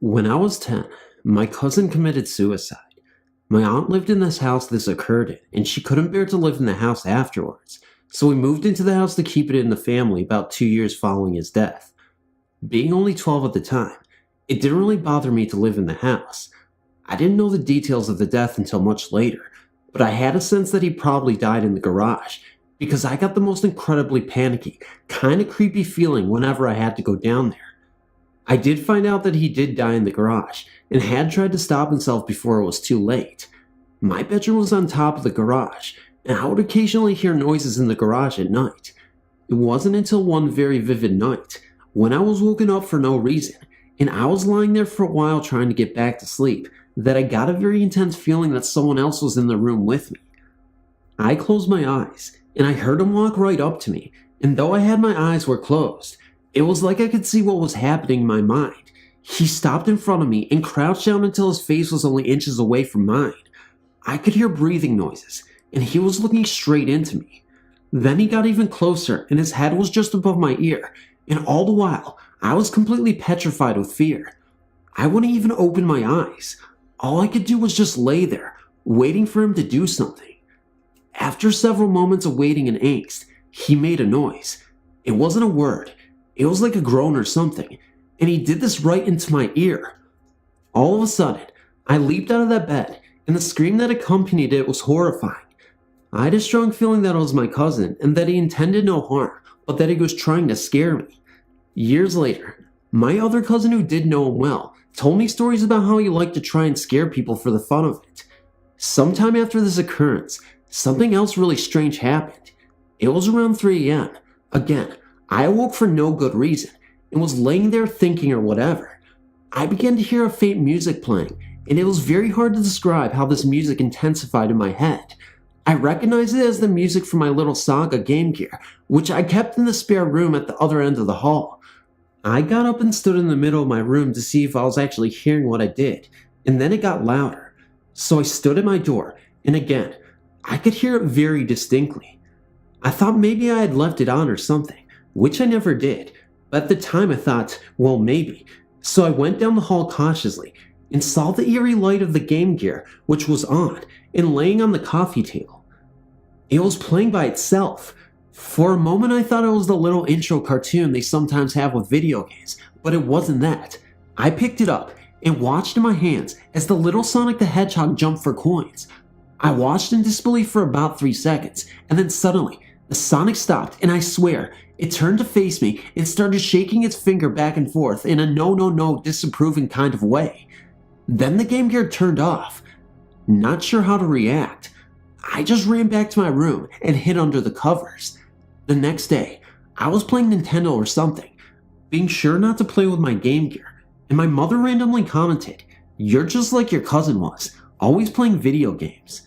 When I was 10, my cousin committed suicide. My aunt lived in this house this occurred in, and she couldn't bear to live in the house afterwards, so we moved into the house to keep it in the family about 2 years following his death. Being only 12 at the time, it didn't really bother me to live in the house. I didn't know the details of the death until much later, but I had a sense that he probably died in the garage, because I got the most incredibly panicky, kinda creepy feeling whenever I had to go down there. I did find out that he did die in the garage, and had tried to stop himself before it was too late. My bedroom was on top of the garage, and I would occasionally hear noises in the garage at night. It wasn't until one very vivid night, when I was woken up for no reason, and I was lying there for a while trying to get back to sleep, that I got a very intense feeling that someone else was in the room with me. I closed my eyes, and I heard him walk right up to me, and though I had my eyes were closed, it was like I could see what was happening in my mind. He stopped in front of me and crouched down until his face was only inches away from mine. I could hear breathing noises, and he was looking straight into me. Then he got even closer, and his head was just above my ear, and all the while, I was completely petrified with fear. I wouldn't even open my eyes. All I could do was just lay there, waiting for him to do something. After several moments of waiting and angst, he made a noise. It wasn't a word. It was like a groan or something, and he did this right into my ear. All of a sudden, I leaped out of that bed, and the scream that accompanied it was horrifying. I had a strong feeling that it was my cousin, and that he intended no harm, but that he was trying to scare me. Years later, my other cousin who did know him well, told me stories about how he liked to try and scare people for the fun of it. Sometime after this occurrence, something else really strange happened. It was around 3 a.m. Again, I awoke for no good reason, and was laying there thinking or whatever. I began to hear a faint music playing, and it was very hard to describe how this music intensified in my head. I recognized it as the music from my little Saga Game Gear, which I kept in the spare room at the other end of the hall. I got up and stood in the middle of my room to see if I was actually hearing what I did, and then it got louder. So I stood at my door, and again, I could hear it very distinctly. I thought maybe I had left it on or something, which I never did, but at the time I thought, well, maybe. So I went down the hall cautiously, and saw the eerie light of the Game Gear, which was on, and laying on the coffee table. It was playing by itself. For a moment I thought it was the little intro cartoon they sometimes have with video games, but it wasn't that. I picked it up, and watched in my hands as the little Sonic the Hedgehog jumped for coins. I watched in disbelief for about 3 seconds, and then suddenly, the Sonic stopped, and I swear, it turned to face me and started shaking its finger back and forth in a no, disapproving kind of way. Then the Game Gear turned off. Not sure how to react. I just ran back to my room and hid under the covers. The next day, I was playing Nintendo or something, being sure not to play with my Game Gear, and my mother randomly commented, "You're just like your cousin was, always playing video games."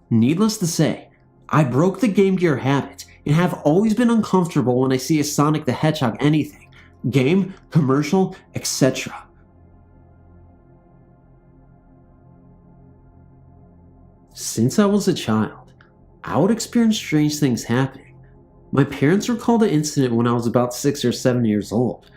Needless to say, I broke the Game Gear habit, and have always been uncomfortable when I see a Sonic the Hedgehog anything, game, commercial, etc. Since I was a child, I would experience strange things happening. My parents recalled an incident when I was about 6 or 7 years old.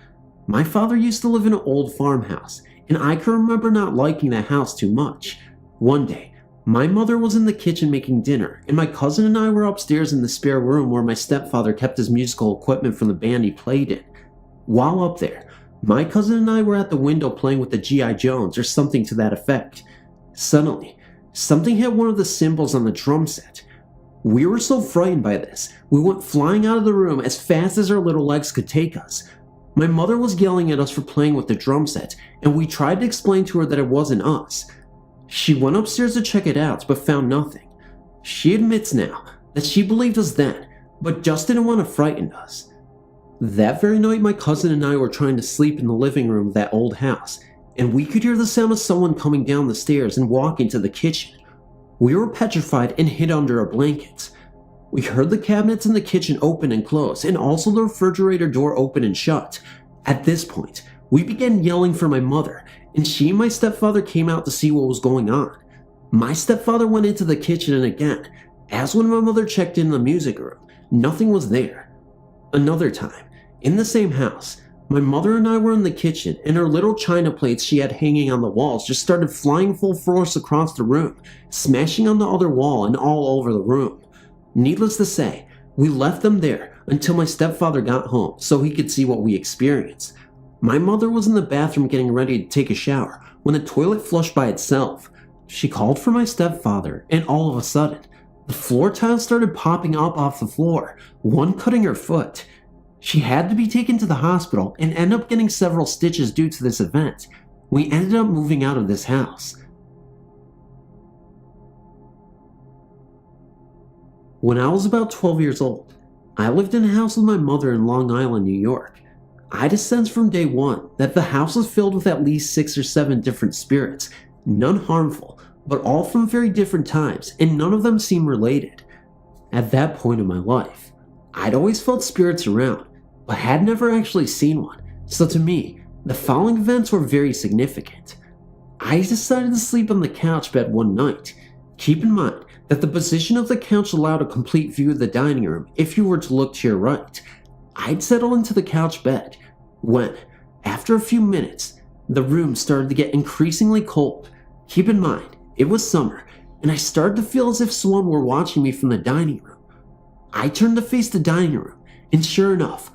My father used to live in an old farmhouse, and I can remember not liking that house too much. One day, my mother was in the kitchen making dinner, and my cousin and I were upstairs in the spare room where my stepfather kept his musical equipment from the band he played in. While up there, my cousin and I were at the window playing with the G.I. Jones or something to that effect. Suddenly, something hit one of the cymbals on the drum set. We were so frightened by this, we went flying out of the room as fast as our little legs could take us. My mother was yelling at us for playing with the drum set, and we tried to explain to her that it wasn't us. She went upstairs to check it out, but found nothing. She admits now that she believed us then, but just didn't want to frighten us. That very night, my cousin and I were trying to sleep in the living room of that old house, and we could hear the sound of someone coming down the stairs and walking to the kitchen. We were petrified and hid under our blankets. We heard the cabinets in the kitchen open and close, and also the refrigerator door open and shut. At this point, we began yelling for my mother, and she and my stepfather came out to see what was going on. My stepfather went into the kitchen, and again, as when my mother checked in the music room, nothing was there. Another time, in the same house, my mother and I were in the kitchen, and her little china plates she had hanging on the walls just started flying full force across the room, smashing on the other wall and all over the room. Needless to say, we left them there until my stepfather got home so he could see what we experienced. My mother was in the bathroom getting ready to take a shower when the toilet flushed by itself. She called for my stepfather, and all of a sudden, the floor tiles started popping up off the floor, one cutting her foot. She had to be taken to the hospital and ended up getting several stitches due to this event. We ended up moving out of this house. When I was about 12 years old, I lived in a house with my mother in Long Island, New York. I had a sense from day one that the house was filled with at least 6 or 7 different spirits, none harmful, but all from very different times, and none of them seemed related. At that point in my life, I'd always felt spirits around, but had never actually seen one, so to me, the following events were very significant. I decided to sleep on the couch bed one night. Keep in mind that the position of the couch allowed a complete view of the dining room if you were to look to your right. I'd settled into the couch bed when, after a few minutes, the room started to get increasingly cold. Keep in mind, it was summer, and I started to feel as if someone were watching me from the dining room. I turned to face the dining room, and sure enough,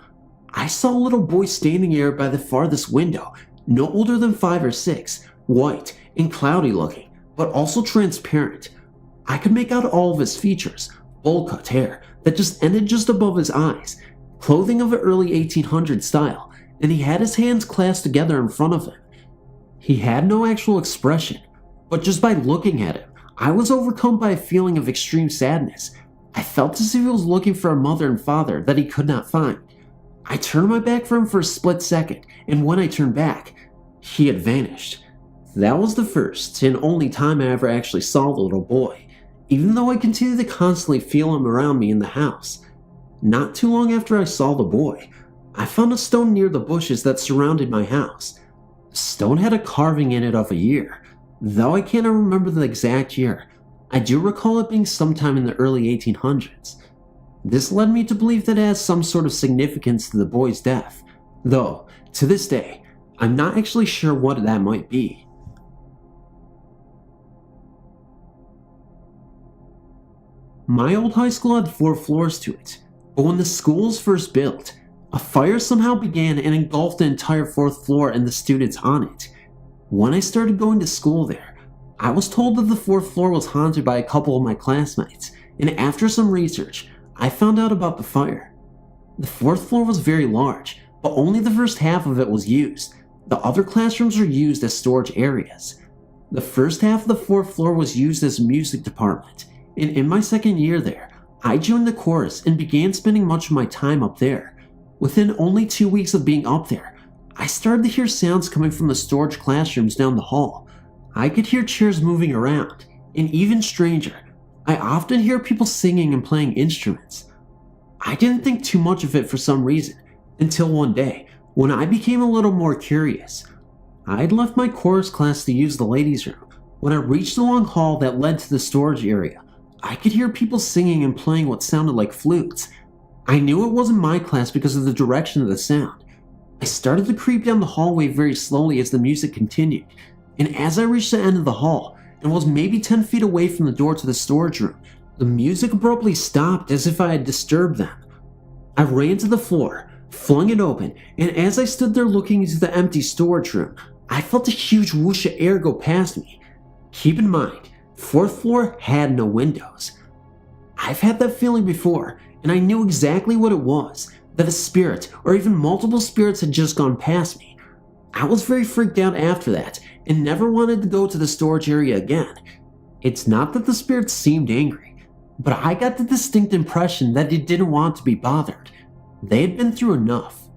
I saw a little boy standing there by the farthest window, no older than 5 or 6, white and cloudy looking, but also transparent. I could make out all of his features, bowl-cut hair that just ended just above his eyes, clothing of an early 1800s style, and he had his hands clasped together in front of him. He had no actual expression, but just by looking at him, I was overcome by a feeling of extreme sadness. I felt as if he was looking for a mother and father that he could not find. I turned my back for him for a split second, and when I turned back, he had vanished. That was the first and only time I ever actually saw the little boy, even though I continued to constantly feel him around me in the house. Not too long after I saw the boy, I found a stone near the bushes that surrounded my house. The stone had a carving in it of a year, though I cannot remember the exact year. I do recall it being sometime in the early 1800s. This led me to believe that it has some sort of significance to the boy's death, though, to this day, I'm not actually sure what that might be. My old high school had 4 floors to it, but when the school was first built, a fire somehow began and engulfed the entire 4th floor and the students on it. When I started going to school there, I was told that the 4th floor was haunted by a couple of my classmates, and after some research, I found out about the fire. The 4th floor was very large, but only the first half of it was used. The other classrooms were used as storage areas. The first half of the 4th floor was used as a music department, and in my second year there, I joined the chorus and began spending much of my time up there. Within only 2 weeks of being up there, I started to hear sounds coming from the storage classrooms down the hall. I could hear chairs moving around, and even stranger, I often hear people singing and playing instruments. I didn't think too much of it for some reason, until one day, when I became a little more curious. I had left my chorus class to use the ladies' room. When I reached the long hall that led to the storage area, I could hear people singing and playing what sounded like flutes. I knew it wasn't my class because of the direction of the sound. I started to creep down the hallway very slowly as the music continued, and as I reached the end of the hall and was maybe 10 feet away from the door to the storage room, the music abruptly stopped as if I had disturbed them. I ran to the floor, flung it open, and as I stood there looking into the empty storage room, I felt a huge whoosh of air go past me. Keep in mind, 4th floor had no windows. I've had that feeling before, and I knew exactly what it was, that a spirit or even multiple spirits had just gone past me. I was very freaked out after that and never wanted to go to the storage area again. It's not that the spirits seemed angry, but I got the distinct impression that they didn't want to be bothered. They had been through enough.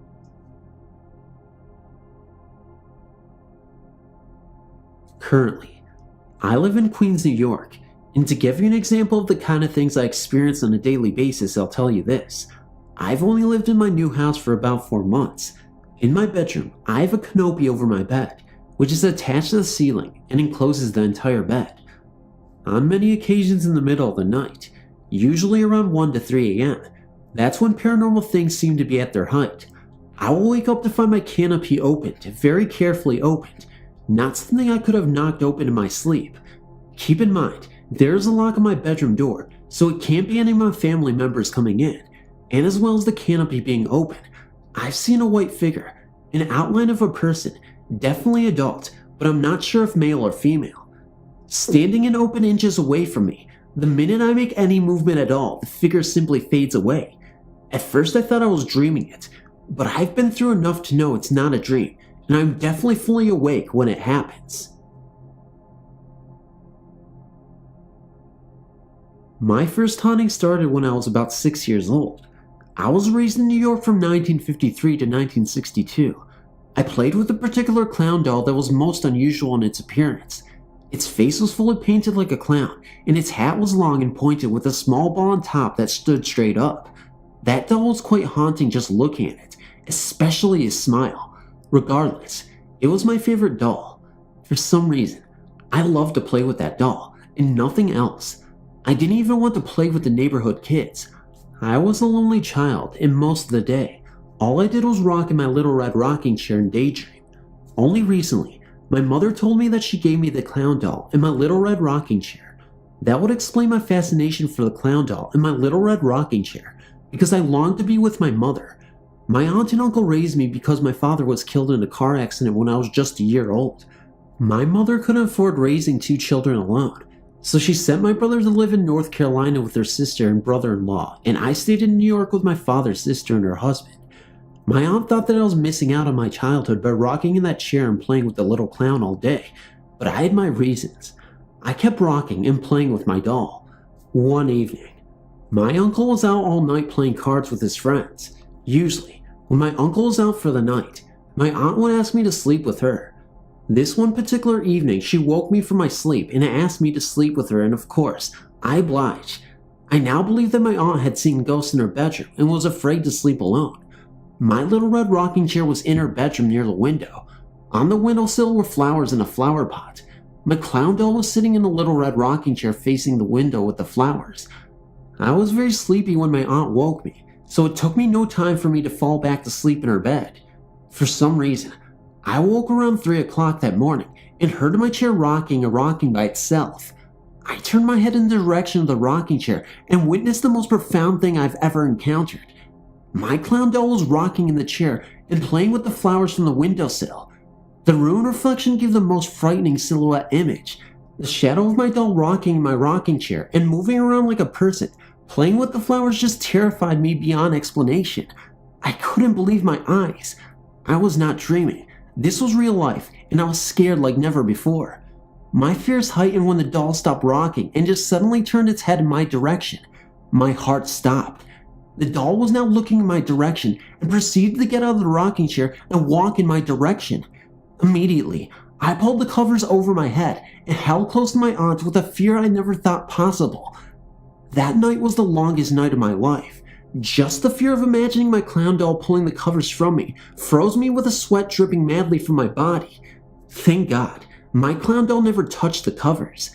Currently, I live in Queens, New York, and to give you an example of the kind of things I experience on a daily basis, I'll tell you this. I've only lived in my new house for about 4 months. In my bedroom, I have a canopy over my bed, which is attached to the ceiling and encloses the entire bed. On many occasions in the middle of the night, usually around 1 to 3 a.m., That's when paranormal things seem to be at their height. I will wake up to find my canopy opened, very carefully opened, not something I could have knocked open in my sleep. Keep in mind, there is a lock on my bedroom door, so it can't be any of my family members coming in, and as well as the canopy being open, I've seen a white figure, an outline of a person, definitely adult, but I'm not sure if male or female. Standing an open inches away from me, the minute I make any movement at all, the figure simply fades away. At first I thought I was dreaming it, but I've been through enough to know it's not a dream, and I'm definitely fully awake when it happens. My first haunting started when I was about 6 years old. I was raised in New York from 1953 to 1962. I played with a particular clown doll that was most unusual in its appearance. Its face was fully painted like a clown, and its hat was long and pointed with a small ball on top that stood straight up. That doll was quite haunting just looking at it, especially his smile. Regardless, it was my favorite doll. For some reason, I loved to play with that doll, and nothing else. I didn't even want to play with the neighborhood kids. I was a lonely child, and most of the day, all I did was rock in my little red rocking chair and daydream. Only recently, my mother told me that she gave me the clown doll and my little red rocking chair. That would explain my fascination for the clown doll and my little red rocking chair, because I longed to be with my mother. My aunt and uncle raised me because my father was killed in a car accident when I was just a year old. My mother couldn't afford raising 2 children alone, so she sent my brother to live in North Carolina with her sister and brother-in-law, and I stayed in New York with my father's sister and her husband. My aunt thought that I was missing out on my childhood by rocking in that chair and playing with the little clown all day, but I had my reasons. I kept rocking and playing with my doll. One evening, my uncle was out all night playing cards with his friends. Usually, when my uncle was out for the night, my aunt would ask me to sleep with her. This one particular evening, she woke me from my sleep and asked me to sleep with her, and of course, I obliged. I now believe that my aunt had seen ghosts in her bedroom and was afraid to sleep alone. My little red rocking chair was in her bedroom near the window. On the windowsill were flowers in a flower pot. My clown doll was sitting in a little red rocking chair facing the window with the flowers. I was very sleepy when my aunt woke me, so it took me no time for me to fall back to sleep in her bed. For some reason, I woke around 3 o'clock that morning and heard my chair rocking by itself. I turned my head in the direction of the rocking chair and witnessed the most profound thing I've ever encountered. My clown doll was rocking in the chair and playing with the flowers from the windowsill. The ruined reflection gave the most frightening silhouette image. The shadow of my doll rocking in my rocking chair and moving around like a person, playing with the flowers, just terrified me beyond explanation. I couldn't believe my eyes. I was not dreaming. This was real life, and I was scared like never before. My fears heightened when the doll stopped rocking and just suddenly turned its head in my direction. My heart stopped. The doll was now looking in my direction and proceeded to get out of the rocking chair and walk in my direction. Immediately, I pulled the covers over my head and held close to my aunt with a fear I never thought possible. That night was the longest night of my life. Just the fear of imagining my clown doll pulling the covers from me froze me with a sweat dripping madly from my body. Thank God, my clown doll never touched the covers.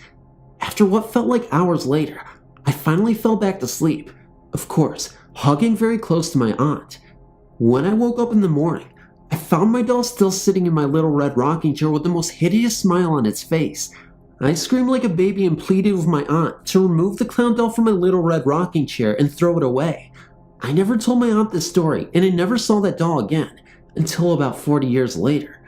After what felt like hours later, I finally fell back to sleep, of course, hugging very close to my aunt. When I woke up in the morning, I found my doll still sitting in my little red rocking chair with the most hideous smile on its face. I screamed like a baby and pleaded with my aunt to remove the clown doll from my little red rocking chair and throw it away. I never told my aunt this story, and I never saw that doll again until about 40 years later.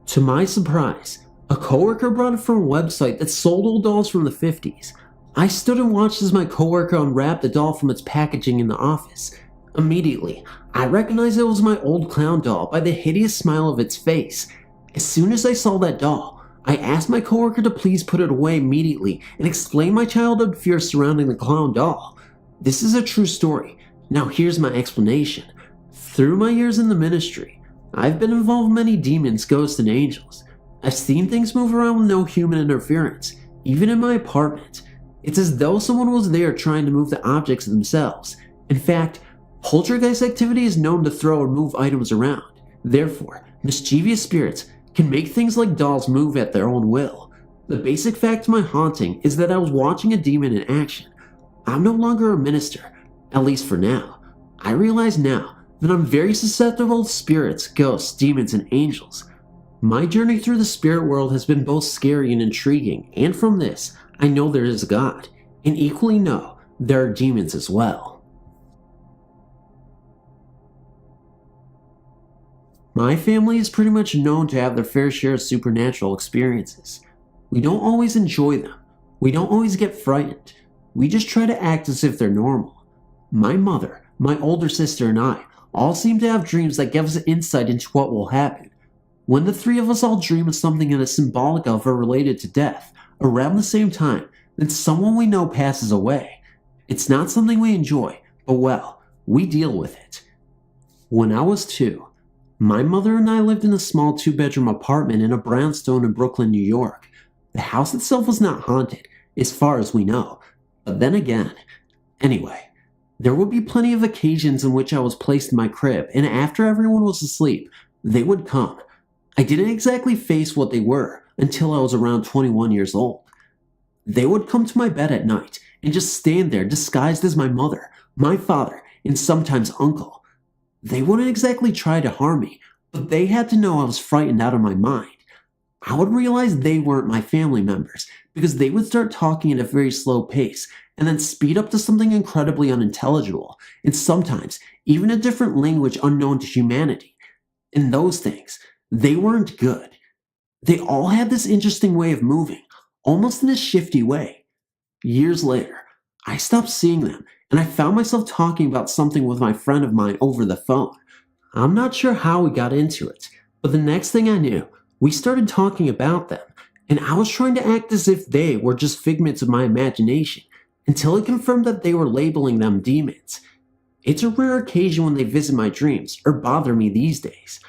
To my surprise, a coworker brought it from a website that sold old dolls from the 50s. I stood and watched as my coworker unwrapped the doll from its packaging in the office. Immediately, I recognized it was my old clown doll by the hideous smile of its face. As soon as I saw that doll, I asked my coworker to please put it away immediately and explain my childhood fears surrounding the clown doll. This is a true story. Now here's my explanation. Through my years in the ministry, I've been involved in many demons, ghosts, and angels. I've seen things move around with no human interference, even in my apartment. It's as though someone was there trying to move the objects themselves. In fact, poltergeist activity is known to throw or move items around. Therefore, mischievous spirits can make things like dolls move at their own will. The basic fact of my haunting is that I was watching a demon in action. I'm no longer a minister, at least for now. I realize now that I'm very susceptible to spirits, ghosts, demons, and angels. My journey through the spirit world has been both scary and intriguing, and from this, I know there is a God, and equally know there are demons as well. My family is pretty much known to have their fair share of supernatural experiences. We don't always enjoy them. We don't always get frightened. We just try to act as if they're normal. My mother, my older sister, and I all seem to have dreams that give us insight into what will happen. When the three of us all dream of something that is symbolic of or related to death, around the same time, then someone we know passes away. It's not something we enjoy, but well, we deal with it. When I was 2, my mother and I lived in a small 2-bedroom apartment in a brownstone in Brooklyn, New York. The house itself was not haunted, as far as we know, but then again. Anyway, there would be plenty of occasions in which I was placed in my crib, and after everyone was asleep, they would come. I didn't exactly face what they were until I was around 21 years old. They would come to my bed at night and just stand there disguised as my mother, my father, and sometimes uncle. They wouldn't exactly try to harm me, but they had to know I was frightened out of my mind. I would realize they weren't my family members because they would start talking at a very slow pace and then speed up to something incredibly unintelligible, and sometimes even a different language unknown to humanity. And those things, they weren't good. They all had this interesting way of moving, almost in a shifty way. Years later, I stopped seeing them, and I found myself talking about something with my friend of mine over the phone. I'm not sure how we got into it, but the next thing I knew, we started talking about them, and I was trying to act as if they were just figments of my imagination, until it confirmed that they were labeling them demons. It's a rare occasion when they visit my dreams, or bother me these days.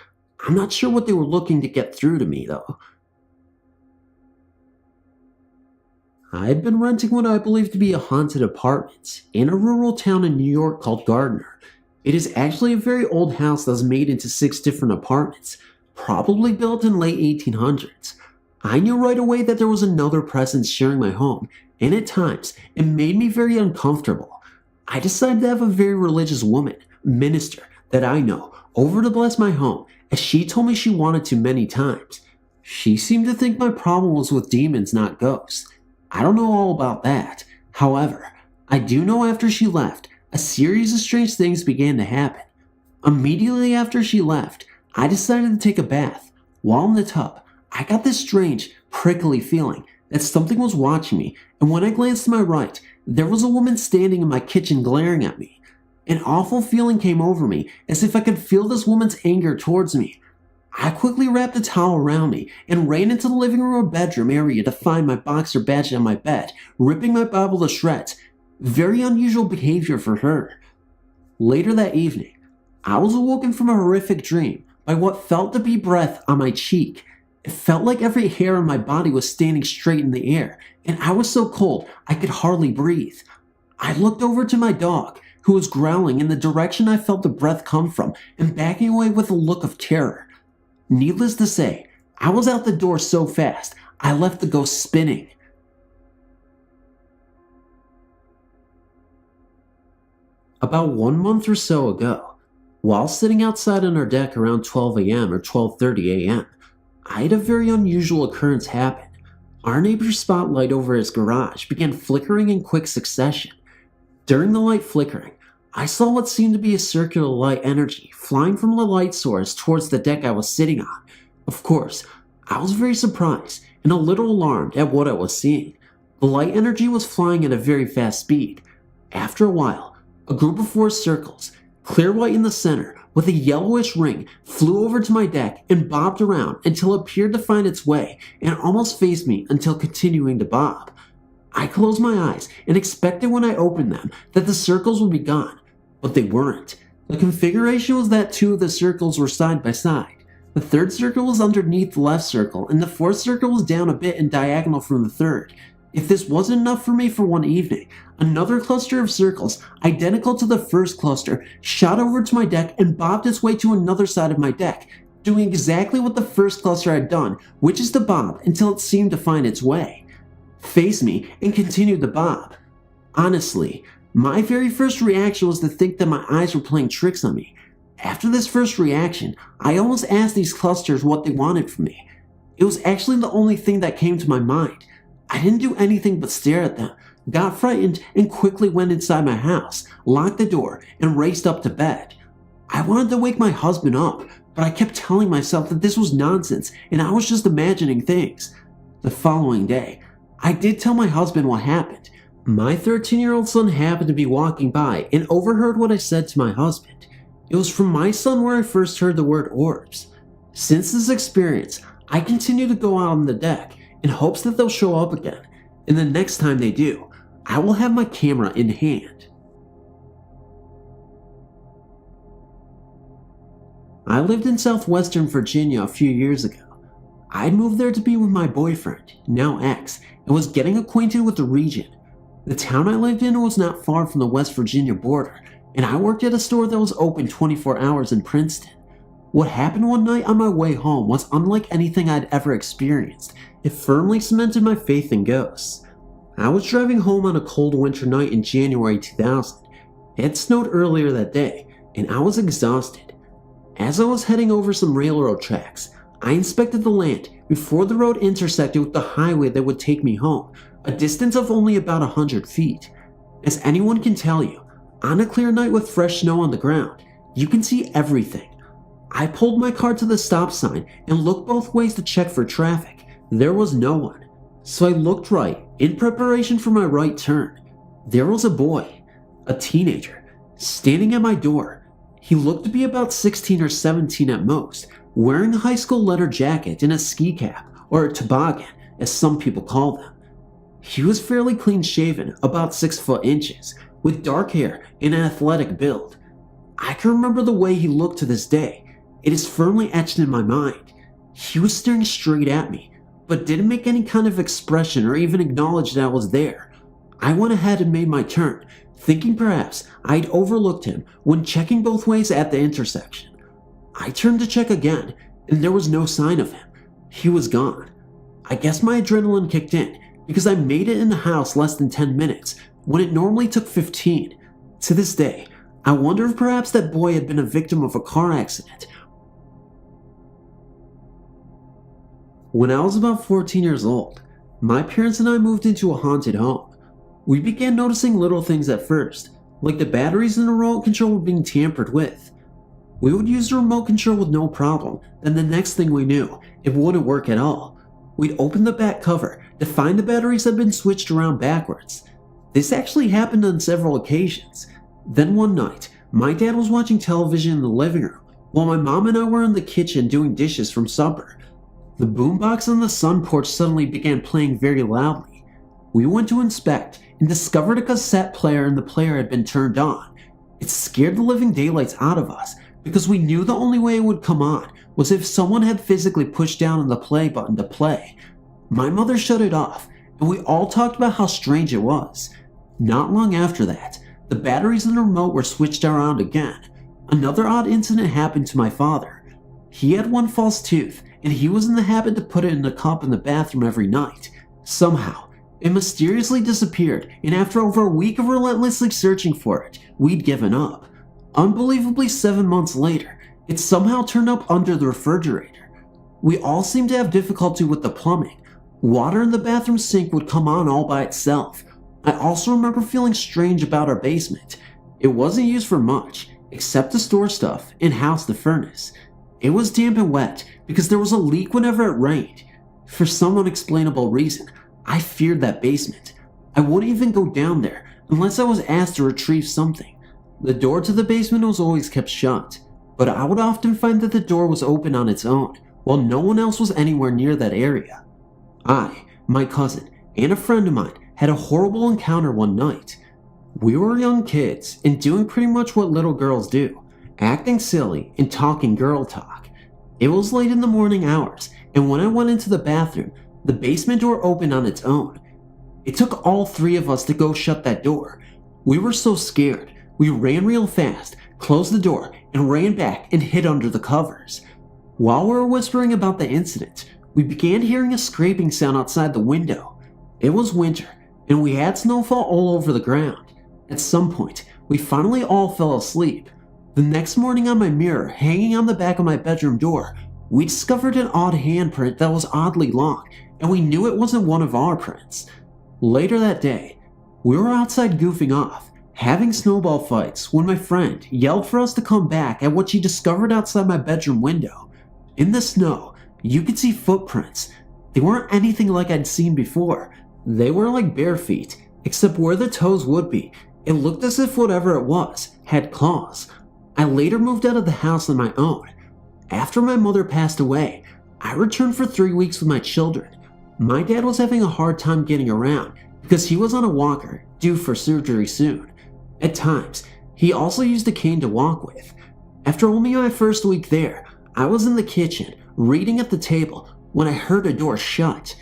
I'm not sure what they were looking to get through to me, though. I had been renting what I believe to be a haunted apartment in a rural town in New York called Gardner. It is actually a very old house that was made into 6 different apartments, probably built in late 1800s. I knew right away that there was another presence sharing my home, and at times, it made me very uncomfortable. I decided to have a very religious woman, minister, that I know, over to bless my home, as she told me she wanted to many times. She seemed to think my problem was with demons, not ghosts. I don't know all about that. However, I do know after she left, a series of strange things began to happen. Immediately after she left, I decided to take a bath. While in the tub, I got this strange, prickly feeling that something was watching me, and when I glanced to my right, there was a woman standing in my kitchen glaring at me. An awful feeling came over me, as if I could feel this woman's anger towards me. I quickly wrapped a towel around me and ran into the living room or bedroom area to find my boxer badge on my bed, ripping my Bible to shreds. Very unusual behavior for her. Later that evening, I was awoken from a horrific dream by what felt to be breath on my cheek. It felt like every hair on my body was standing straight in the air, and I was so cold I could hardly breathe. I looked over to my dog, who was growling in the direction I felt the breath come from and backing away with a look of terror. Needless to say, I was out the door so fast, I left the ghost spinning. About 1 month or so ago, while sitting outside on our deck around 12 a.m. or 12:30 a.m., I had a very unusual occurrence happen. Our neighbor's spotlight over his garage began flickering in quick succession. During the light flickering, I saw what seemed to be a circular light energy flying from the light source towards the deck I was sitting on. Of course, I was very surprised and a little alarmed at what I was seeing. The light energy was flying at a very fast speed. After a while, a group of 4 circles, clear white in the center, with a yellowish ring, flew over to my deck and bobbed around until it appeared to find its way and almost faced me until continuing to bob. I closed my eyes and expected when I opened them that the circles would be gone, but they weren't. The configuration was that 2 of the circles were side by side. The 3rd circle was underneath the left circle, and the 4th circle was down a bit and diagonal from the 3rd. If this wasn't enough for me for one evening, another cluster of circles, identical to the first cluster, shot over to my deck and bobbed its way to another side of my deck, doing exactly what the first cluster had done, which is to bob until it seemed to find its way, face me, and continued to bob. Honestly, My very first reaction was to think that my eyes were playing tricks on me. After this first reaction, I almost asked these clusters what they wanted from me. It was actually the only thing that came to my mind. I didn't do anything but stare at them, got frightened, and quickly went inside my house, locked the door, and raced up to bed. I wanted to wake my husband up, but I kept telling myself that this was nonsense and I was just imagining things. The following day, I did tell my husband what happened. My 13-year-old son happened to be walking by and overheard what I said to my husband. It was from my son where I first heard the word orbs. Since this experience, I continue to go out on the deck in hopes that they'll show up again, and the next time they do, I will have my camera in hand. I lived in southwestern Virginia a few years ago. I'd moved there to be with my boyfriend, now ex, and was getting acquainted with the region. The town I lived in was not far from the West Virginia border, and I worked at a store that was open 24 hours in Princeton. What happened one night on my way home was unlike anything I'd ever experienced. It firmly cemented my faith in ghosts. I was driving home on a cold winter night in January 2000. It had snowed earlier that day, and I was exhausted. As I was heading over some railroad tracks, I inspected the land before the road intersected with the highway that would take me home, a distance of only about 100 feet. As anyone can tell you, on a clear night with fresh snow on the ground, you can see everything. I pulled my car to the stop sign and looked both ways to check for traffic. There was no one. So I looked right, in preparation for my right turn. There was a boy, a teenager, standing at my door. He looked to be about 16 or 17 at most, wearing a high school leather jacket and a ski cap, or a toboggan, as some people call them. He was fairly clean shaven, about 6 foot inches, with dark hair and an athletic build. I can remember the way he looked to this day. It is firmly etched in my mind. He was staring straight at me, but didn't make any kind of expression or even acknowledge that I was there. I went ahead and made my turn, thinking perhaps I'd overlooked him when checking both ways at the intersection. I turned to check again, and there was no sign of him. He was gone. I guess my adrenaline kicked in, because I made it in the house less than 10 minutes, when it normally took 15. To this day, I wonder if perhaps that boy had been a victim of a car accident. When I was about 14 years old, my parents and I moved into a haunted home. We began noticing little things at first, like the batteries in the remote control were being tampered with. We would use the remote control with no problem, then the next thing we knew, it wouldn't work at all. We'd open the back cover to find the batteries had been switched around backwards. This actually happened on several occasions. Then one night, my dad was watching television in the living room, while my mom and I were in the kitchen doing dishes from supper. The boombox on the sun porch suddenly began playing very loudly. We went to inspect and discovered a cassette player, and the player had been turned on. It scared the living daylights out of us because we knew the only way it would come on was if someone had physically pushed down on the play button to play. My mother shut it off, and we all talked about how strange it was. Not long after that, the batteries in the remote were switched around again. Another odd incident happened to my father. He had one false tooth, and he was in the habit to put it in a cup in the bathroom every night. Somehow, it mysteriously disappeared, and after over a week of relentlessly searching for it, we'd given up. Unbelievably, 7 months later, it somehow turned up under the refrigerator. We all seemed to have difficulty with the plumbing. Water in the bathroom sink would come on all by itself. I also remember feeling strange about our basement. It wasn't used for much, except to store stuff and house the furnace. It was damp and wet because there was a leak whenever it rained. For some unexplainable reason, I feared that basement. I wouldn't even go down there unless I was asked to retrieve something. The door to the basement was always kept shut, but I would often find that the door was open on its own, while no one else was anywhere near that area. I, my cousin, and a friend of mine had a horrible encounter one night. We were young kids and doing pretty much what little girls do, acting silly and talking girl talk. It was late in the morning hours, and when I went into the bathroom, the basement door opened on its own. It took all 3 of us to go shut that door. We were so scared, we ran real fast, closed the door, and ran back and hid under the covers. While we were whispering about the incident, we began hearing a scraping sound outside the window. It was winter, and we had snowfall all over the ground. At some point, we finally all fell asleep. The next morning on my mirror, hanging on the back of my bedroom door, we discovered an odd handprint that was oddly long, and we knew it wasn't one of our prints. Later that day, we were outside goofing off, having snowball fights, when my friend yelled for us to come back at what she discovered outside my bedroom window. In the snow, you could see footprints. They weren't anything like I'd seen before. They were like bare feet, except where the toes would be, it looked as if whatever it was had claws. I later moved out of the house on my own. After my mother passed away, I returned for 3 weeks with my children. My dad was having a hard time getting around because he was on a walker, due for surgery soon. At times, he also used a cane to walk with. After only my first week there, I was in the kitchen, reading at the table, when I heard a door shut.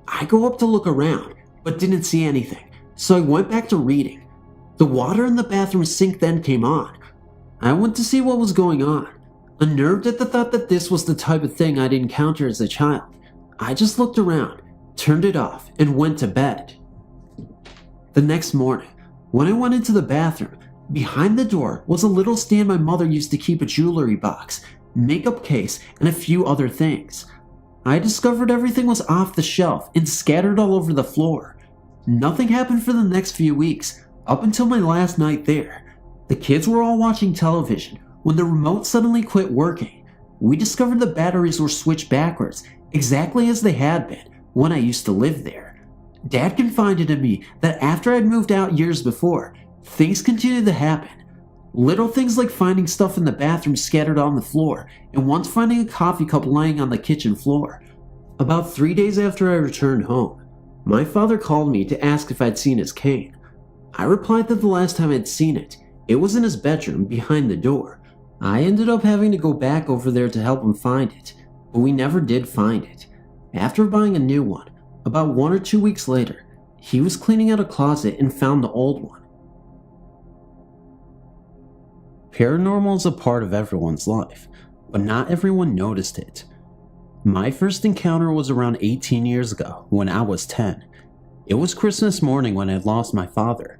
I go up to look around, but didn't see anything, so I went back to reading. The water in the bathroom sink then came on. I went to see what was going on. Unnerved at the thought that this was the type of thing I'd encounter as a child, I just looked around, turned it off, and went to bed. The next morning, when I went into the bathroom, behind the door was a little stand my mother used to keep a jewelry box, makeup case, and a few other things. I discovered everything was off the shelf and scattered all over the floor. Nothing happened for the next few weeks, up until my last night there. The kids were all watching television when the remote suddenly quit working. We discovered the batteries were switched backwards, exactly as they had been when I used to live there. Dad confided to me that after I'd moved out years before, things continued to happen. Little things like finding stuff in the bathroom scattered on the floor, and once finding a coffee cup lying on the kitchen floor. About 3 days after I returned home, my father called me to ask if I'd seen his cane. I replied that the last time I'd seen it, it was in his bedroom behind the door. I ended up having to go back over there to help him find it, but we never did find it. After buying a new one, about 1 or 2 weeks later, he was cleaning out a closet and found the old one. Paranormal is a part of everyone's life, but not everyone noticed it. My first encounter was around 18 years ago, when I was 10. It was Christmas morning when I lost my father.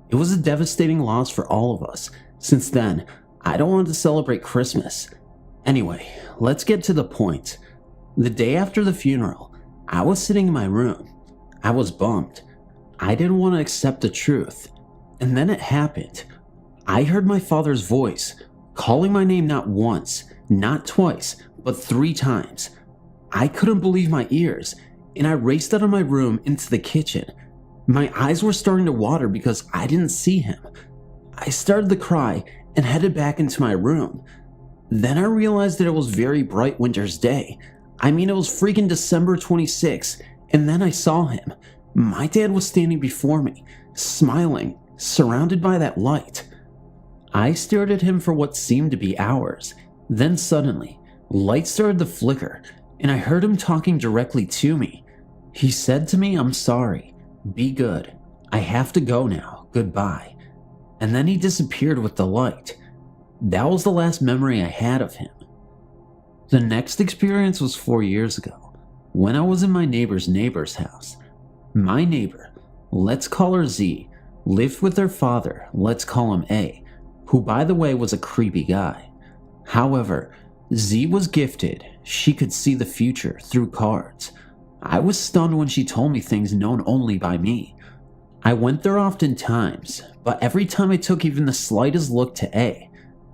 It was a devastating loss for all of us. Since then, I don't want to celebrate Christmas. Anyway, let's get to the point. The day after the funeral, I was sitting in my room. I was bummed. I didn't want to accept the truth. And then it happened. I heard my father's voice, calling my name not once, not twice, but 3 times. I couldn't believe my ears, and I raced out of my room into the kitchen. My eyes were starting to water because I didn't see him. I started to cry and headed back into my room. Then I realized that it was very bright winter's day. I mean, it was freaking December 26th, and then I saw him. My dad was standing before me, smiling, surrounded by that light. I stared at him for what seemed to be hours. Then suddenly, light started to flicker, and I heard him talking directly to me. He said to me, "I'm sorry. Be good. I have to go now. Goodbye." And then he disappeared with the light. That was the last memory I had of him. The next experience was 4 years ago, when I was in my neighbor's house. My neighbor, let's call her Z, lived with her father, let's call him A, who by the way was a creepy guy. However, Z was gifted. She could see the future through cards. I was stunned when she told me things known only by me. I went there often times, but every time I took even the slightest look to A,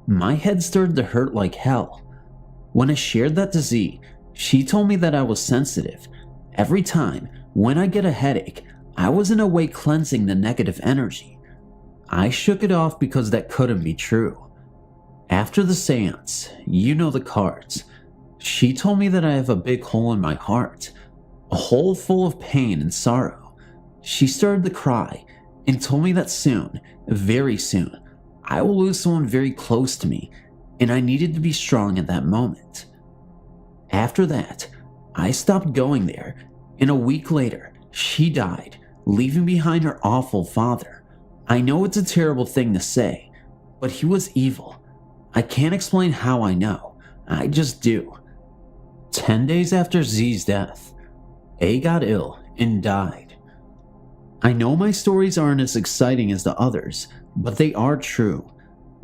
my head started to hurt like hell. When I shared that to Z, she told me that I was sensitive. Every time, when I get a headache, I was in a way cleansing the negative energy. I shook it off because that couldn't be true. After the seance, you know the cards. She told me that I have a big hole in my heart, a hole full of pain and sorrow. She started to cry and told me that soon, very soon, I will lose someone very close to me, and I needed to be strong at that moment. After that, I stopped going there, and a week later, she died, leaving behind her awful father. I know it's a terrible thing to say, but he was evil. I can't explain how I know, I just do. 10 days after Z's death, A got ill and died. I know my stories aren't as exciting as the others, but they are true.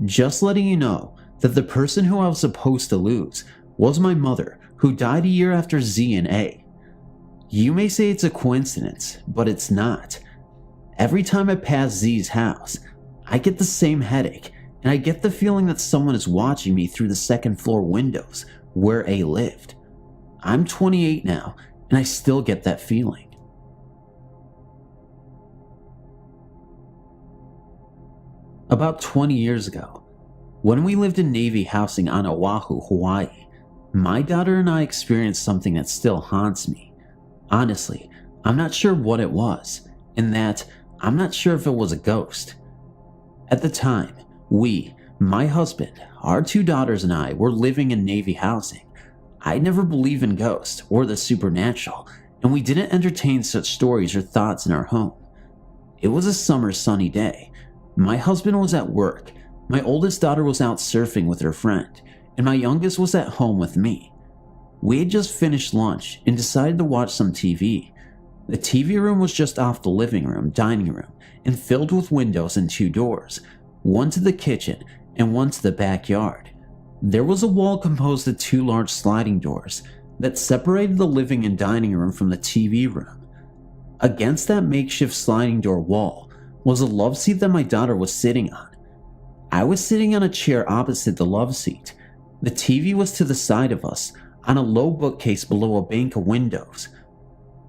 Just letting you know that the person who I was supposed to lose was my mother, who died a year after Z and A. You may say it's a coincidence, but it's not. Every time I pass Z's house, I get the same headache, and I get the feeling that someone is watching me through the second floor windows where A lived. I'm 28 now, and I still get that feeling. About 20 years ago, when we lived in Navy housing on Oahu, Hawaii, my daughter and I experienced something that still haunts me. Honestly, I'm not sure what it was, and that I'm not sure if it was a ghost. At the time, we, my husband, our 2 daughters and I were living in Navy housing. I never believed in ghosts or the supernatural, and we didn't entertain such stories or thoughts in our home. It was a summer sunny day. My husband was at work, my oldest daughter was out surfing with her friend, and my youngest was at home with me. We had just finished lunch and decided to watch some TV. The TV room was just off the living room, dining room, and filled with windows and 2 doors, one to the kitchen and one to the backyard. There was a wall composed of 2 large sliding doors that separated the living and dining room from the TV room. Against that makeshift sliding door wall was a love seat that my daughter was sitting on. I was sitting on a chair opposite the love seat. The TV was to the side of us, on a low bookcase below a bank of windows.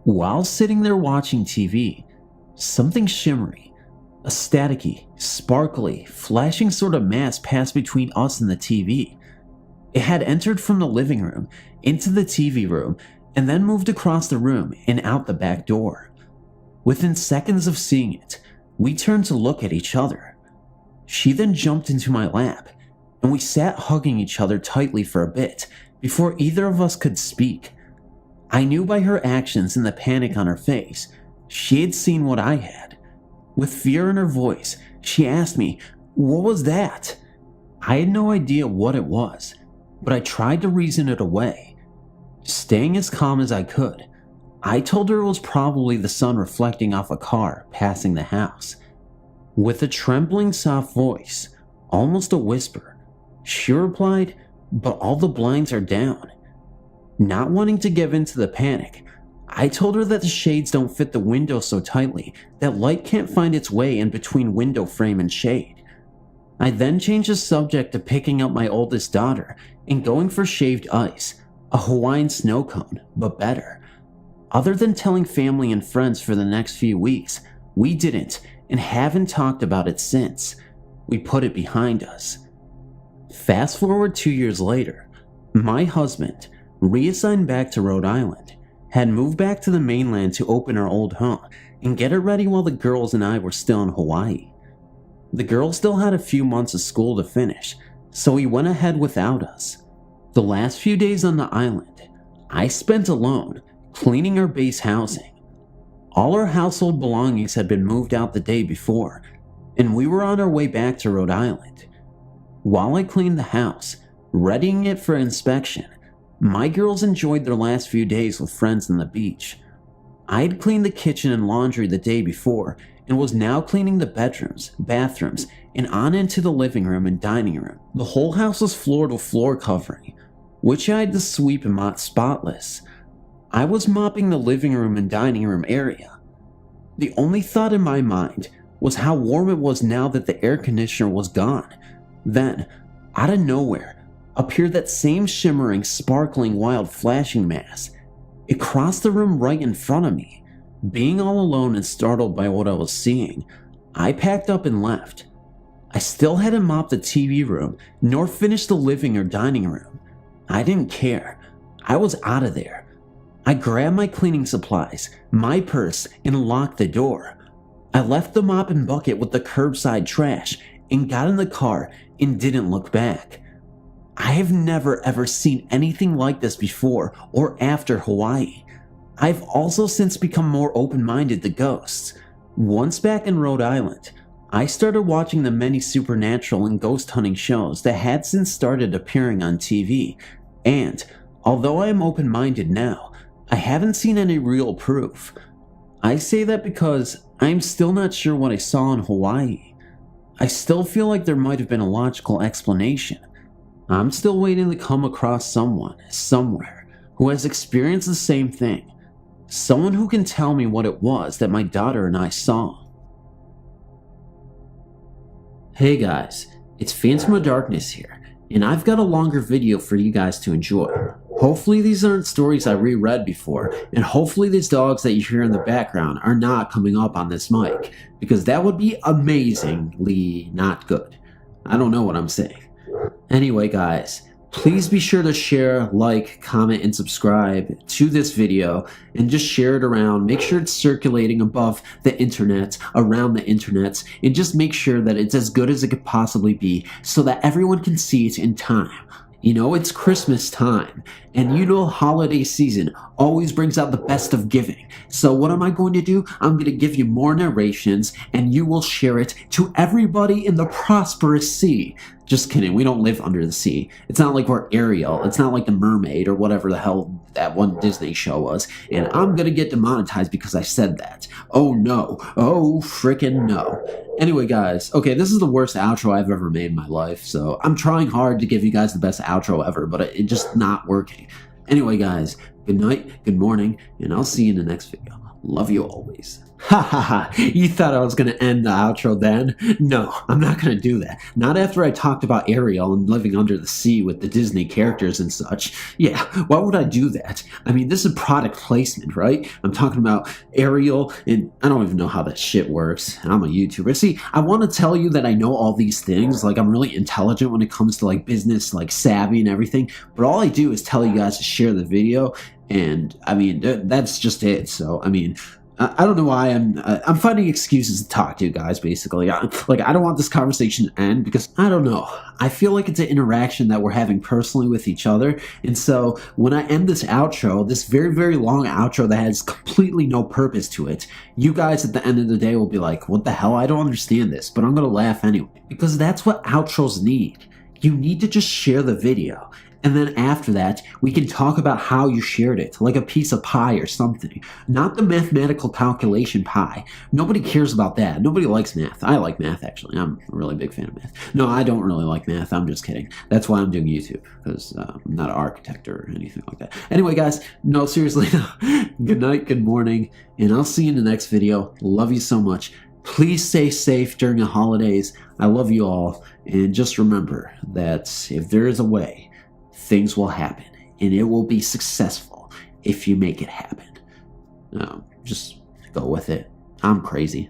While sitting there watching TV, something shimmery, a staticky, sparkly, flashing sort of mass passed between us and the TV. It had entered from the living room into the TV room and then moved across the room and out the back door. Within seconds of seeing it, we turned to look at each other. She then jumped into my lap, and we sat hugging each other tightly for a bit before either of us could speak. I knew by her actions and the panic on her face, she had seen what I had. With fear in her voice, she asked me, "What was that?" I had no idea what it was, but I tried to reason it away. Staying as calm as I could, I told her it was probably the sun reflecting off a car passing the house. With a trembling, soft voice, almost a whisper, she replied, "But all the blinds are down." Not wanting to give in to the panic, I told her that the shades don't fit the window so tightly that light can't find its way in between window frame and shade. I then changed the subject to picking up my oldest daughter and going for shaved ice, a Hawaiian snow cone, but better. Other than telling family and friends for the next few weeks, we didn't and haven't talked about it since. We put it behind us. Fast forward 2 years later, my husband, reassigned back to Rhode Island, had moved back to the mainland to open our old home and get it ready while the girls and I were still in Hawaii. The girls still had a few months of school to finish, so he went ahead without us. The last few days on the island, I spent alone, cleaning our base housing. All our household belongings had been moved out the day before, and we were on our way back to Rhode Island. While I cleaned the house, readying it for inspection, my girls enjoyed their last few days with friends on the beach. I had cleaned the kitchen and laundry the day before and was now cleaning the bedrooms, bathrooms, and on into the living room and dining room. The whole house was floored with floor covering, which I had to sweep and mop spotless. I was mopping the living room and dining room area. The only thought in my mind was how warm it was now that the air conditioner was gone. Then, out of nowhere, appeared that same shimmering, sparkling, wild flashing mass. It crossed the room right in front of me. Being all alone and startled by what I was seeing, I packed up and left. I still hadn't mopped the TV room, nor finished the living or dining room. I didn't care. I was out of there. I grabbed my cleaning supplies, my purse, and locked the door. I left the mop and bucket with the curbside trash and got in the car and didn't look back. I have never ever seen anything like this before or after Hawaii. I've also since become more open-minded to ghosts. Once back in Rhode Island, I started watching the many supernatural and ghost hunting shows that had since started appearing on TV, and although I am open-minded now, I haven't seen any real proof. I say that because I'm still not sure what I saw in Hawaii. I still feel like there might have been a logical explanation. I'm still waiting to come across someone, somewhere, who has experienced the same thing. Someone who can tell me what it was that my daughter and I saw. Hey guys, it's Phantom of Darkness here, and I've got a longer video for you guys to enjoy. Hopefully these aren't stories I reread before, and hopefully these dogs that you hear in the background are not coming up on this mic, because that would be amazingly not good. I don't know what I'm saying. Anyway guys, please be sure to share, like, comment, and subscribe to this video, and just share it around. Make sure it's circulating above the internet, around the internet, and just make sure that it's as good as it could possibly be so that everyone can see it in time. You know, it's Christmas time, and you know holiday season always brings out the best of giving. So what am I going to do? I'm going to give you more narrations, and you will share it to everybody in the prosperous sea. Just kidding, we don't live under the sea. It's not like we're Ariel, it's not like the mermaid or whatever the hell that one Disney show was, and I'm gonna get demonetized because I said that. Oh no, oh frickin' no. Anyway guys, okay, this is the worst outro I've ever made in my life, so I'm trying hard to give you guys the best outro ever, but it's just not working. Anyway guys, good night, good morning, and I'll see you in the next video. Love you always. Ha ha ha, you thought I was going to end the outro then? No, I'm not going to do that. Not after I talked about Ariel and living under the sea with the Disney characters and such. Yeah, why would I do that? I mean, this is product placement, right? I'm talking about Ariel, and I don't even know how that shit works. I'm a YouTuber. See, I want to tell you that I know all these things, like I'm really intelligent when it comes to like business, like savvy and everything, but all I do is tell you guys to share the video, and I mean, that's just it. So, I mean, I don't know why I'm finding excuses to talk to you guys, basically. I don't want this conversation to end because, I don't know, I feel like it's an interaction that we're having personally with each other, and so when I end this outro, this very, very long outro that has completely no purpose to it, you guys at the end of the day will be like, what the hell, I don't understand this, but I'm gonna laugh anyway, because that's what outros need. You need to just share the video. And then after that, we can talk about how you shared it, like a piece of pie or something. Not the mathematical calculation pie. Nobody cares about that. Nobody likes math. I like math, actually. I'm a really big fan of math. No, I don't really like math. I'm just kidding. That's why I'm doing YouTube, because I'm not an architect or anything like that. Anyway, guys, no, seriously, good night, good morning, and I'll see you in the next video. Love you so much. Please stay safe during the holidays. I love you all. And just remember that if there is a way, things will happen, and it will be successful if you make it happen. Just go with it. I'm crazy.